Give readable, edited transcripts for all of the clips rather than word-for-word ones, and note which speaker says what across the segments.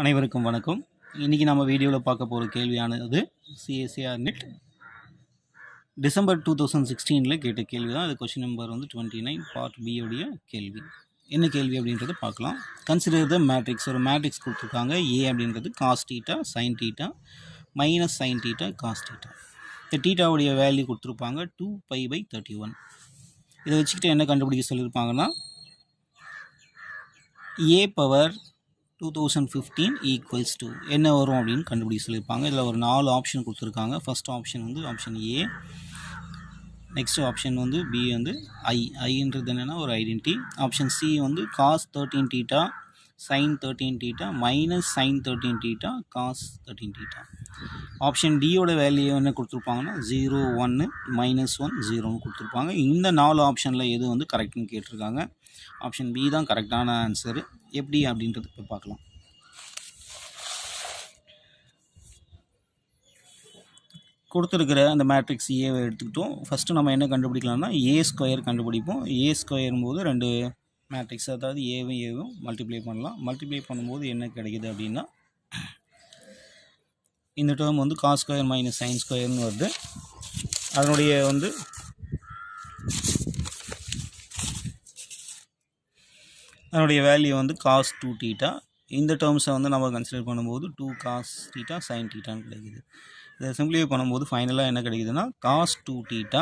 Speaker 1: அனைவருக்கும் வணக்கம். இன்றைக்கி நம்ம வீடியோவில் பார்க்க போகிற கேள்வியானது சிஎஸ்சிஆர் நெட் டிசம்பர் 2016 கேட்ட கேள்வி தான். அது கொஷின் நம்பர் 29 பார்ட் பி உடைய கேள்வி. என்ன கேள்வி அப்படின்றத பார்க்கலாம். Consider the matrix. ஒரு மேட்ரிக்ஸ் கொடுத்துருக்காங்க. ஏ அப்படின்றது cos theta sine theta minus sine theta cos theta. இந்த டீட்டாவுடைய வேல்யூ கொடுத்துருப்பாங்க 2π/31. இதை வச்சுக்கிட்டு என்ன கண்டுபிடிக்க சொல்லியிருப்பாங்கன்னா ஏ பவர் 2015 ஈக்குவல்ஸ் டு என்ன வரும் அப்படின்னு கண்டுபிடிக்க சொல்லியிருப்பாங்க. இதில் ஒரு 4 ஆப்ஷன் கொடுத்துருக்காங்க. ஃபர்ஸ்ட் ஆப்ஷன் வந்து ஆப்ஷன் ஏ, நெக்ஸ்ட் ஆப்ஷன் வந்து பி வந்து ஐன்றது என்னென்னா ஒரு ஐடென்டி. ஆப்ஷன் சி வந்து cos 13 theta sine 13 theta minus sine 13 theta cos 13 theta. Option டியோட வேல்யூ என்ன கொடுத்துருப்பாங்கன்னா 0 1 -1 0ன்னு கொடுத்துருப்பாங்க. இந்த 4 ஆப்ஷனில் எது வந்து கரெக்ட்னு கேட்டிருக்காங்க. ஆப்ஷன் பி தான் கரெக்டான ஆன்சரு. எப்படி அப்படின்றது இப்போ பார்க்கலாம். கொடுத்துருக்கிற அந்த மேட்ரிக்ஸ் ஏவை எடுத்துக்கிட்டோம். ஃபஸ்ட்டு நம்ம என்ன கண்டுபிடிக்கலாம்னா ஏ ஸ்கொயர் கண்டுபிடிப்போம். ஏ ஸ்கொயரும் போது ரெண்டு மேட்ரிக்ஸ், அதாவது ஏவும் மல்டிப்ளை பண்ணலாம். மல்டிப்ளை பண்ணும்போது என்ன கிடைக்குது அப்படின்னா இந்த டேர்ம் வந்து காஸ் ஸ்கொயர் மைனஸ் சைன் ஸ்கொயர்னு வருது. அதனுடைய வந்து அதனுடைய வேல்யூ வந்து காஸ் 2 டீட்டா. இந்த டேர்ம்ஸை வந்து நம்ம கன்சிடர் பண்ணும்போது 2 காஸ் டீட்டா சைன் டீட்டான்னு கிடைக்குது. இதை சிம்பிளிஃபை பண்ணும்போது ஃபைனலாக என்ன கிடைக்குதுன்னா காஸ் 2 டீட்டா.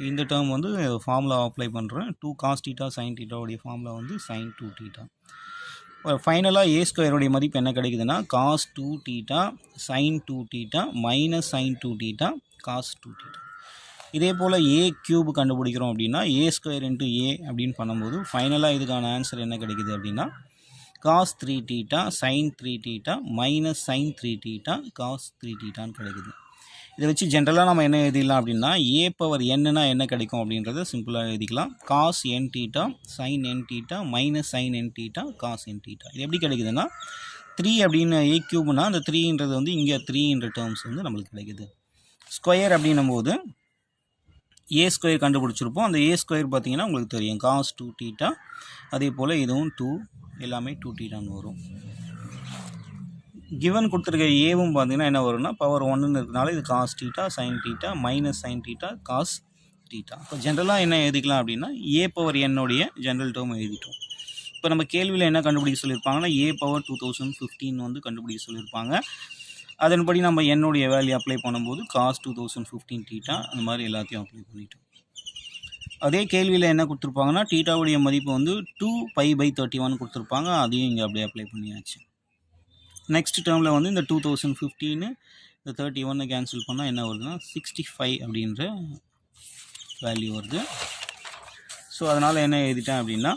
Speaker 1: இந்த டேர்ம் வந்து ஃபார்முலா அப்ளை பண்ணுறேன். 2 காஸ் டீட்டா சைன் டீட்டாவுடைய ஃபார்முலா வந்து சைன் 2 டீட்டா. ஃபைனலாக ஏ ஸ்கொயருடைய மதிப்பு என்ன கிடைக்குதுன்னா cos 2 theta sine 2 theta minus sine 2 theta cos 2 theta. இதே போல் ஏ கியூப் கண்டுபிடிக்கிறோம் அப்படின்னா ஏ ஸ்கொயர் இன்ட்டு ஏ அப்படின்னு பண்ணும்போது ஃபைனலாக இதுக்கான ஆன்சர் என்ன கிடைக்குது அப்படின்னா cos 3 theta sine 3 theta minus sine 3 theta cos 3 டீட்டான்னு கிடைக்குது. இதை வச்சு ஜென்ரலாக நம்ம என்ன எழுதிடலாம் அப்படின்னா ஏ பவர் என்னன்னா என்ன கிடைக்கும் அப்படின்றத சிம்பிளாக எழுதிக்கலாம். Cos n theta sine n theta minus sine n theta cos n theta. இது எப்படி கிடைக்குதுன்னா 3 அப்படின்னு ஏ கியூப்னா அந்த 3ன்றது வந்து இங்கே 3ன்ற டேர்ம்ஸ் வந்து நம்மளுக்கு கிடைக்குது. ஸ்கொயர் அப்படின்னும் போது ஏ ஸ்கொயர் கண்டுபிடிச்சிருப்போம். அந்த ஏ ஸ்கொயர் பார்த்தீங்கன்னா உங்களுக்கு தெரியும் காஸ் 2 டீட்டா. அதே போல் இதுவும் 2 எல்லாமே 2 டீட்டான்னு வரும். கிவன் கொடுத்துருக்க ஏவும் பார்த்தீங்கன்னா என்ன வரும்னா பவர் 1ன்னு இருக்கிறனால இது cos theta sine theta minus sine theta cos theta. இப்போ ஜென்ரலாக என்ன எழுதிக்கலாம் அப்படின்னா ஏ பவர் என்னுடைய ஜென்ரல் டேர்ம் எழுதிட்டோம். இப்போ நம்ம கேள்வியில் என்ன கண்டுபிடிக்க சொல்லியிருப்பாங்கன்னா ஏ பவர் 2015 வந்து கண்டுபிடிக்க சொல்லியிருப்பாங்க. அதன்படி நம்ம என்னுடைய வேல்யூ அப்ளை பண்ணும்போது காஸ் 2015 டீட்டா அந்த மாதிரி எல்லாத்தையும் அப்ளை பண்ணிட்டோம். அதே கேள்வியில் என்ன கொடுத்துருப்பாங்கன்னா டீட்டாவுடைய மதிப்பு வந்து 2π/31 கொடுத்துருப்பாங்க. அதையும் இங்கே அப்படியே அப்ளை பண்ணியாச்சு. நெக்ஸ்ட் டேர்மில் வந்து இந்த 2015 இந்த 31 கேன்சல் பண்ணால் என்ன வருதுன்னா 65 அப்படின்ற வேல்யூ வருது. ஸோ அதனால் என்ன எழுதிட்டேன் அப்படின்னா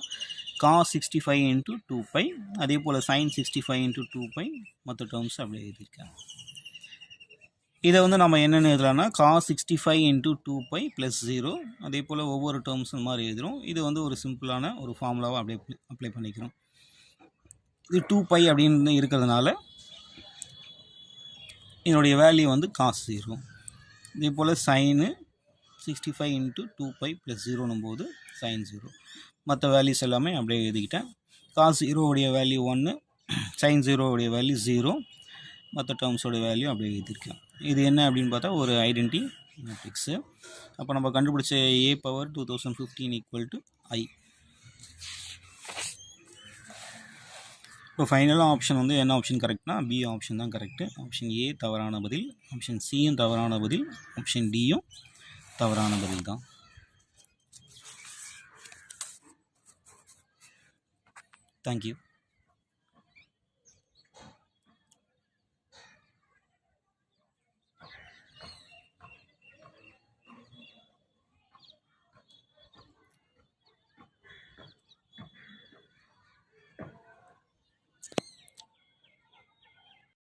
Speaker 1: காஸ் 65 × 2π, அதே போல் சைன் 65 × 2π மற்ற டேர்ம்ஸ் அப்படியே எழுதியிருக்கேன். இதை வந்து நம்ம என்னென்னு எழுதலாம்னா காஸ் 65 × 2π + 0. அதே போல் ஒவ்வொரு டேர்ம்ஸ் இந்த மாதிரி எழுதுகிறோம். இது வந்து ஒரு சிம்பிளான ஒரு ஃபார்முலாவை அப்படியே அப்ளை பண்ணிக்கிறோம். இது 2π அப்படின்னு இருக்கிறதுனால இதனுடைய வேல்யூ வந்து காஸ் 0. இதே போல் சைனு 65 × 2π + 0னும் போது சைன் 0. மற்ற வேல்யூஸ் எல்லாமே அப்படியே எழுதிக்கிட்டேன். காஸ் 0உடைய வேல்யூ 1, சைன் 0உடைய வேல்யூ 0, மற்ற டேர்ம்ஸோட வேல்யூ அப்படியே எழுதியிருக்கேன். இது என்ன அப்படின்னு பார்த்தா ஒரு ஐடென்டி மேட்ரிக்ஸு. அப்போ நம்ம கண்டுபிடிச்ச ஏ பவர் 2015 = I. இப்போ ஃபைனலாக ஆப்ஷன் வந்து என்ன ஆப்ஷன் கரெக்ட்னா பி ஆப்ஷன் தான் கரெக்டு. ஆப்ஷன் ஏ தவறான பதில், ஆப்ஷன் சியும் தவறான பதில், ஆப்ஷன் டியும் தவறான பதில் தான். தேங்க்யூ.